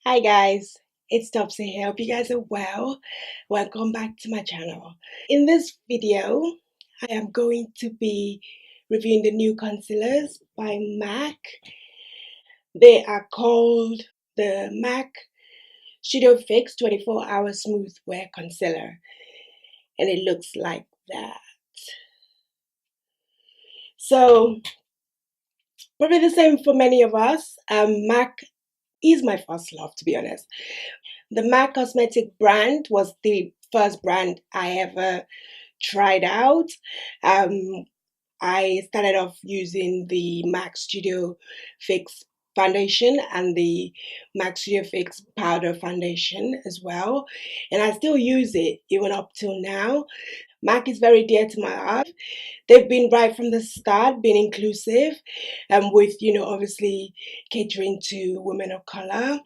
Hi guys, it's Topsy here. Hope you guys are well. Welcome back to my channel. In this video, I am going to be reviewing the new concealers by MAC. They are called the MAC Studio Fix 24-Hour Smooth Wear Concealer, and it looks like that. So, probably the same for many of us. MAC is my first love, to be honest. The MAC cosmetic brand was the first brand I ever tried out. I started off using the MAC Studio Fix foundation and the MAC Studio Fix powder foundation as well, and I still use it even up till now. MAC is very dear to my heart. They've been right from the start, being inclusive, and with obviously catering to women of color.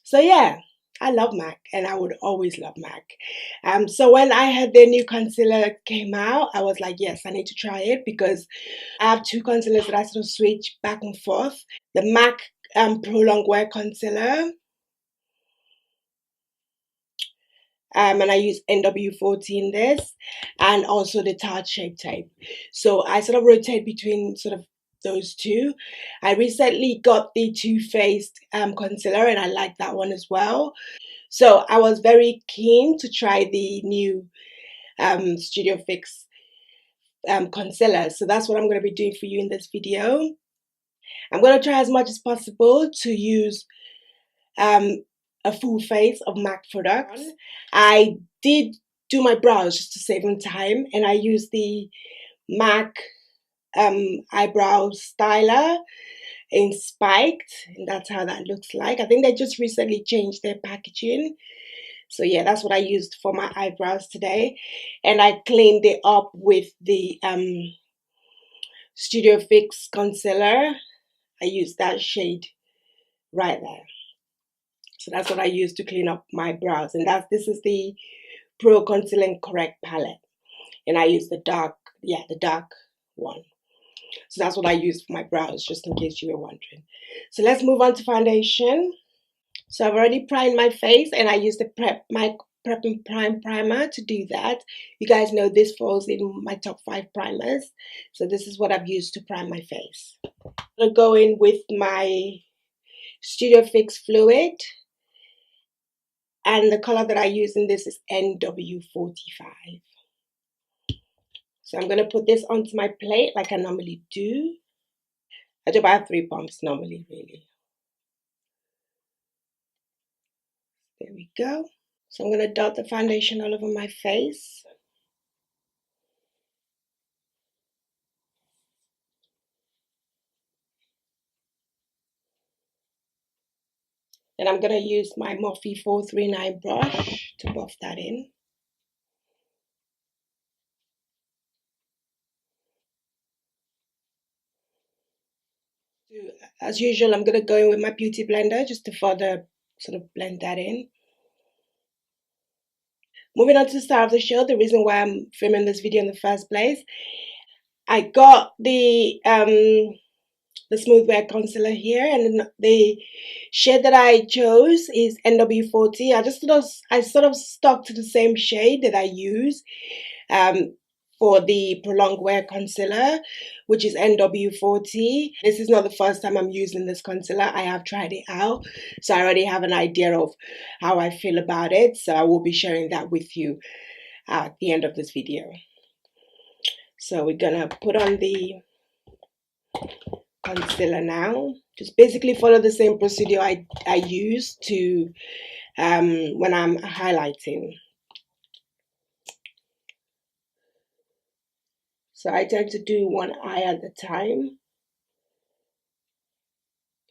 So yeah, I love MAC and I would always love MAC. So when I had their new concealer came out, I was like, yes, I need to try it because I have two concealers that I sort of switch back and forth. The MAC Pro Long Wear Concealer, and I use NW40 in this, and also the Tarte Shape Tape. So I sort of rotate between sort of those two. I recently got the Too Faced concealer and I like that one as well. So I was very keen to try the new Studio Fix concealer. So that's what I'm going to be doing for you in this video. I'm going to try as much as possible to use um, a full face of MAC products. I did do my brows just to save on time, and I used the MAC eyebrow styler in spiked, and that's how that looks like. I think they just recently changed their packaging. So yeah, that's what I used for my eyebrows today. And I cleaned it up with the Studio Fix concealer. I used that shade right there. So that's what I used to clean up my brows. And this is the Pro Conceal and Correct palette. And I use the dark one. So that's what I used for my brows, just in case you were wondering. So let's move on to foundation. So I've already primed my face and I used the my Prep and Prime primer to do that. You guys know this falls in my top 5 primers. So this is what I've used to prime my face. I'm going to go in with my Studio Fix Fluid. And the color that I use in this is NW45. So I'm going to put this onto my plate like I normally do. I do about 3 pumps normally, really. There we go. So I'm going to dot the foundation all over my face. Then I'm going to use my Morphe 439 brush to buff that in. As usual, I'm going to go in with my beauty blender just to further sort of blend that in. Moving on to the start of the show, the reason why I'm filming this video in the first place, I got the Smooth Wear Concealer here, and the shade that I chose is NW40. I sort of stuck to the same shade that I use for the Prolonged Wear Concealer, which is NW40. This is not the first time I'm using this concealer. I have tried it out, so I already have an idea of how I feel about it. So I will be sharing that with you at the end of this video. So we're gonna put on the concealer now. Just basically follow the same procedure I use to when I'm highlighting. So I tend to do one eye at a time.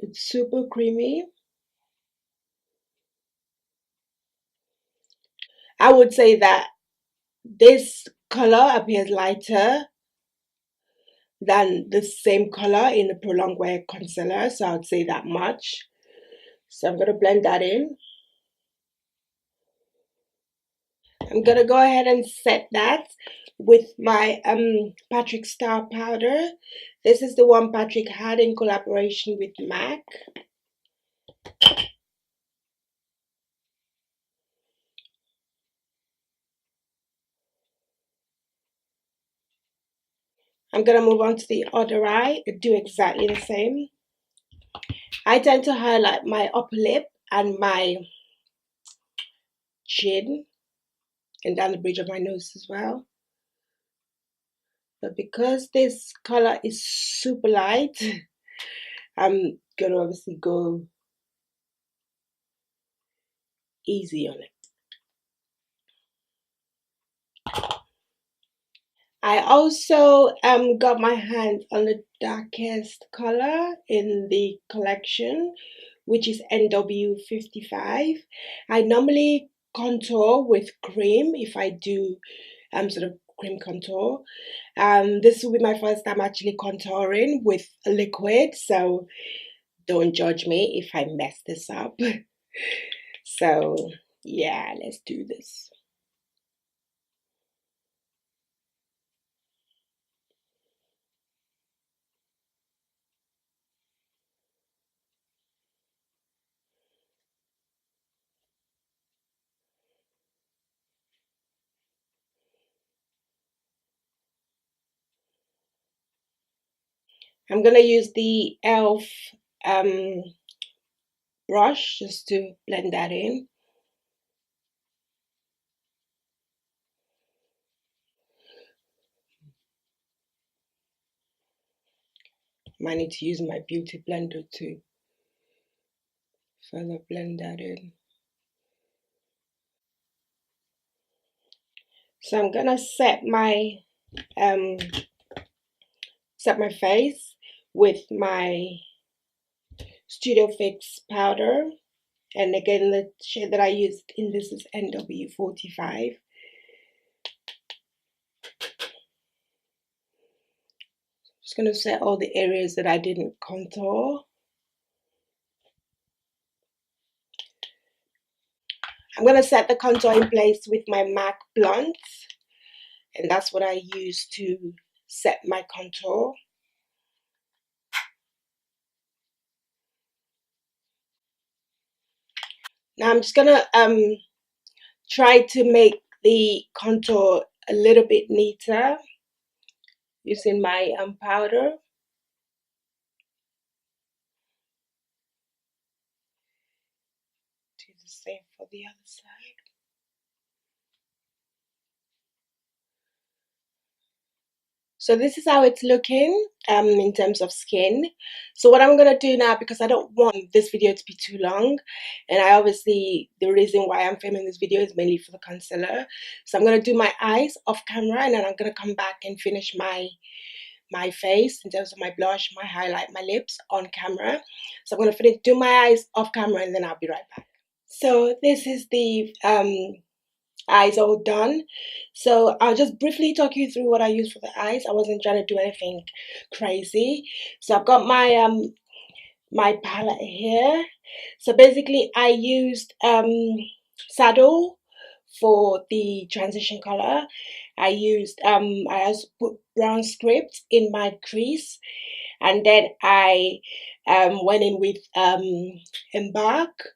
It's super creamy. I would say that this color appears lighter than the same color in the Prolonged Wear Concealer, so I would say that much. So I'm going to blend that in. I'm going to go ahead and set that with my Patrick Star powder. This is the one Patrick had in collaboration with MAC. I'm gonna move on to the other eye and do exactly the same. I tend to highlight my upper lip and my chin and down the bridge of my nose as well. But because this color is super light, I'm gonna obviously go easy on it. I also got my hand on the darkest color in the collection, which is NW55. I normally contour with cream if I do sort of cream contour. This will be my first time actually contouring with a liquid, so don't judge me if I mess this up. So yeah, let's do this. I'm gonna use the e.l.f. Brush just to blend that in. Might need to use my beauty blender to further blend that in. So I'm gonna set my face with my Studio Fix powder, and again the shade that I used in this is NW45. Just gonna set all the areas that I didn't contour. I'm gonna set the contour in place with my MAC blunt, and that's what I use to set my contour. Now I'm just gonna try to make the contour a little bit neater using my powder. Do the same for the other side. So this is how it's looking in terms of skin. So what I'm gonna do now, because I don't want this video to be too long, and I obviously, the reason why I'm filming this video is mainly for the concealer. So I'm gonna do my eyes off camera, and then I'm gonna come back and finish my face in terms of my blush, my highlight, my lips on camera. So I'm gonna do my eyes off camera, and then I'll be right back. So this is the eyes all done. So I'll just briefly talk you through what I use for the eyes. I wasn't trying to do anything crazy. So I've got my palette here. So basically I used Saddle for the transition color. I also put Brownscript in my crease, and then I went in with Embark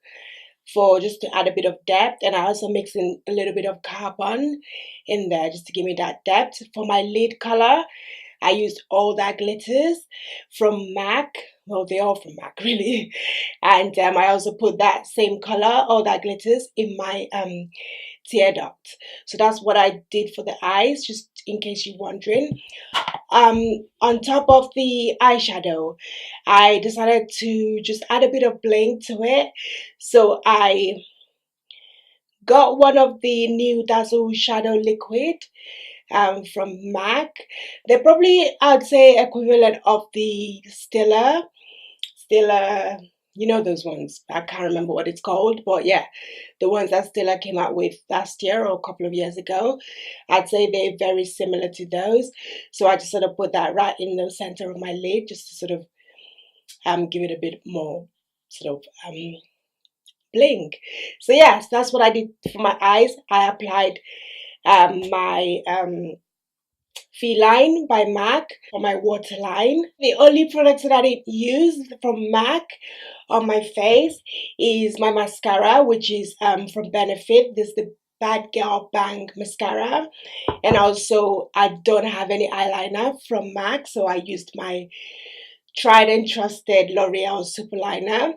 for just to add a bit of depth, and I also mix in a little bit of carbon in there just to give me that depth. For my lid color, I used All That Glitters from MAC. Well, they're all from MAC really. And I also put that same color, All That Glitters, in my tear duct. So that's what I did for the eyes, just in case you're wondering. On top of the eyeshadow, I decided to just add a bit of bling to it. So I got one of the new Dazzle Shadow Liquid from MAC. They're probably, I'd say, equivalent of the Stiller, you know those ones. I can't remember what it's called, but yeah, the ones that Stiller came out with last year or a couple of years ago. I'd say they're very similar to those. So I just sort of put that right in the center of my lid just to sort of give it a bit more sort of bling. So yes, that's what I did for my eyes. I applied my Feline by MAC for my waterline. The only products that I didn't use from MAC on my face is my mascara, which is from Benefit. This is the Bad Girl Bang mascara, and also I don't have any eyeliner from MAC, so I used my tried and trusted L'Oreal super liner.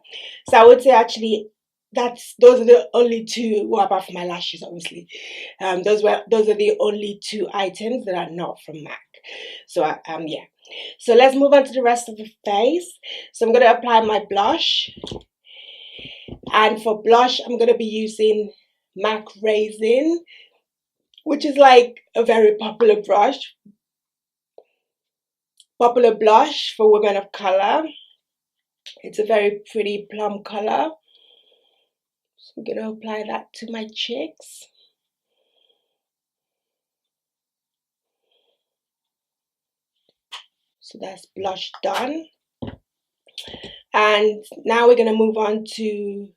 So I would say actually those are the only two, well, apart from my lashes obviously, those are the only two items that are not from MAC. So yeah, so let's move on to the rest of the face. So I'm going to apply my blush, and for blush I'm going to be using MAC Raizin, which is like a very popular blush for women of color. It's a very pretty plum color. So I'm going to apply that to my cheeks. So that's blush done. And now we're going to move on to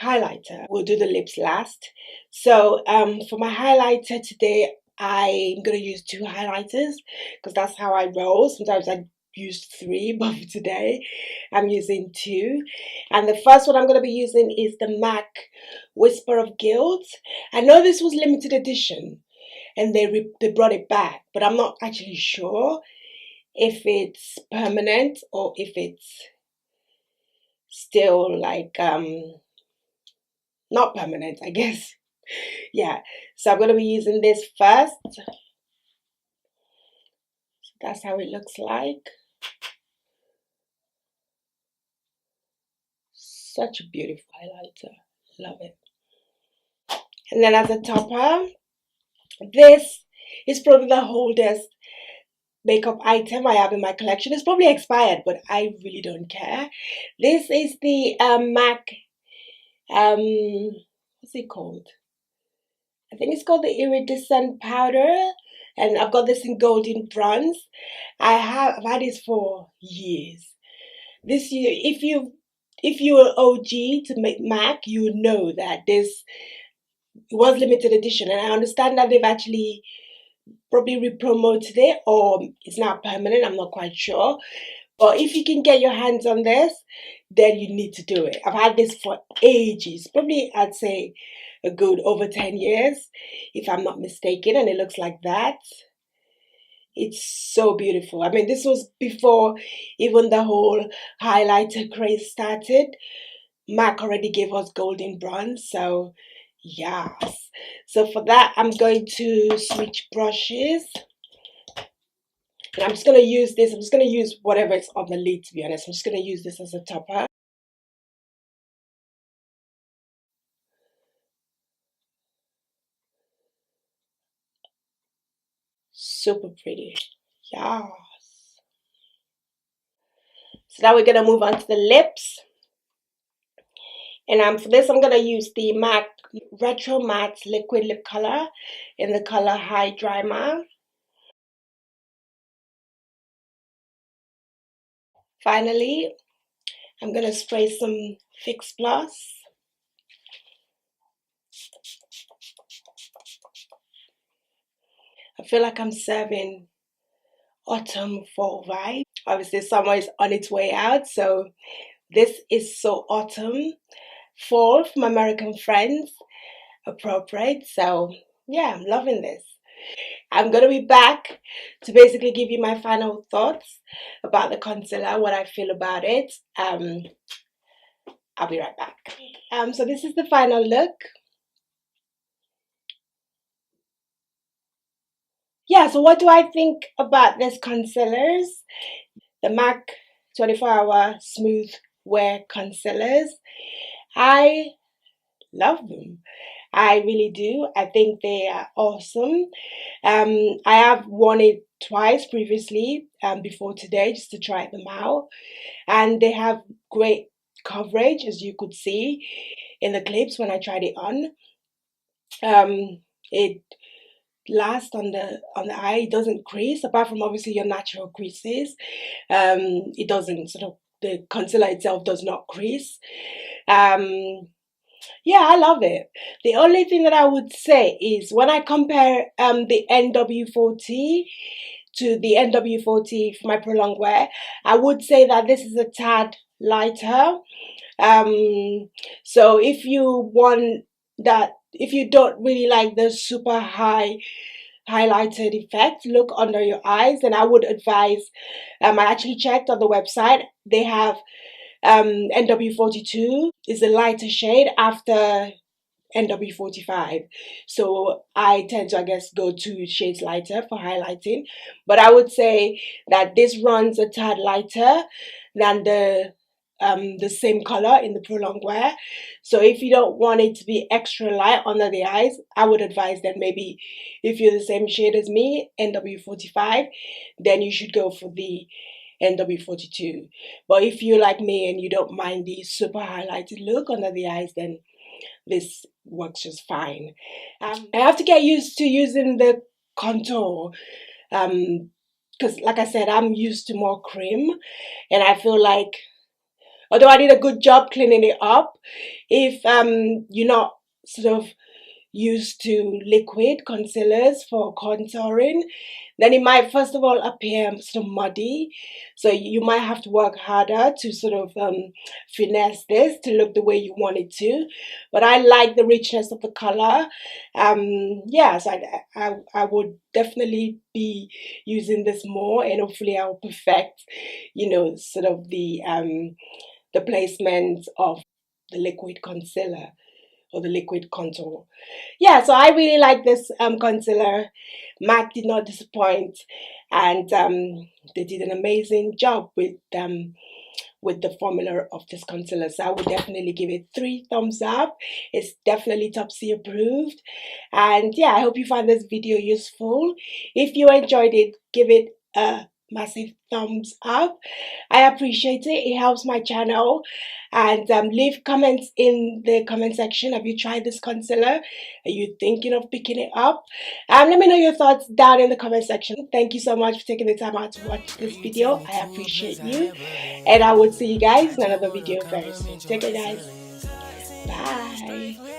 highlighter. We'll do the lips last. So for my highlighter today, I'm going to use two highlighters because that's how I roll. Sometimes I use three, but for today I'm using two. And the first one I'm going to be using is the MAC Whisper of Gilt. I know this was limited edition and they brought it back, but I'm not actually sure if it's permanent or if it's still like not permanent, I guess. Yeah, so I'm going to be using this first. So that's how it looks like. Such a beautiful highlighter, love it. And then as a topper, this is probably the oldest makeup item I have in my collection. It's probably expired, but I really don't care. This is the MAC, what's it called? I think it's called the Iridescent powder, and I've got this in golden bronze. I've had this for years. This year, if you're OG to make MAC, you know that this was limited edition, and I understand that they've actually probably re-promoted it or it's not permanent. I'm not quite sure. But if you can get your hands on this, then you need to do it. I've had this for ages, probably I'd say a good over 10 years, if I'm not mistaken, and it looks like that. It's so beautiful. I mean, this was before even the whole highlighter craze started. MAC already gave us golden bronze, so yes. So for that, I'm going to switch brushes. And I'm just going to use this. I'm just going to use whatever is on the lid, to be honest. I'm just going to use this as a topper. Super pretty. Yes. So now we're going to move on to the lips. And for this, I'm going to use the MAC Retro Matte Liquid Lip Color in the color High Drama. Finally, I'm going to spray some Fix Plus. I feel like I'm serving autumn fall vibe. Obviously, summer is on its way out, so this is so autumn, fall from American friends, appropriate. So yeah, I'm loving this. I'm going to be back to basically give you my final thoughts about the concealer, what I feel about it. I'll be right back. So this is the final look. Yeah, so what do I think about this concealers? The MAC 24-hour smooth wear concealers. I love them. I really do. I think they are awesome. I have worn it twice previously, before today, just to try them out. And they have great coverage, as you could see in the clips when I tried it on. It lasts on the eye. It doesn't crease, apart from obviously your natural creases. It doesn't the concealer itself does not crease. Yeah, I love it. The only thing that I would say is when I compare the NW40 to the NW40 for my prolonged wear, I would say that this is a tad lighter. So if you want that if you don't really like the super high highlighted effect look under your eyes, then I would advise, I actually checked on the website, they have NW42 is a lighter shade after NW45. So I tend to, I guess, go 2 shades lighter for highlighting. But I would say that this runs a tad lighter than the same color in the prolonged wear. So if you don't want it to be extra light under the eyes, I would advise that maybe if you're the same shade as me, NW45, then you should go for the NW42. But if you're like me and you don't mind the super highlighted look under the eyes, then this works just fine. I have to get used to using the contour because like I said, I'm used to more cream, and I feel like although I did a good job cleaning it up, if you're not sort of used to liquid concealers for contouring, then it might first of all appear sort of muddy. So you might have to work harder to sort of finesse this to look the way you want it to. But I like the richness of the color. Yeah, so I would definitely be using this more, and hopefully I'll perfect, sort of the placement of the liquid concealer or the liquid contour. Yeah, so I really like this concealer. MAC did not disappoint, and they did an amazing job with the formula of this concealer. So I would definitely give it 3 thumbs up. It's definitely Topsy approved. And yeah, I hope you found this video useful. If you enjoyed it, give it a massive thumbs up. I appreciate it. It helps my channel. And leave comments in the comment section. Have you tried this concealer? Are you thinking of picking it up? Let me know your thoughts down in the comment section. Thank you so much for taking the time out to watch this video. I appreciate you. And I will see you guys in another video very soon. Take care, guys. Bye.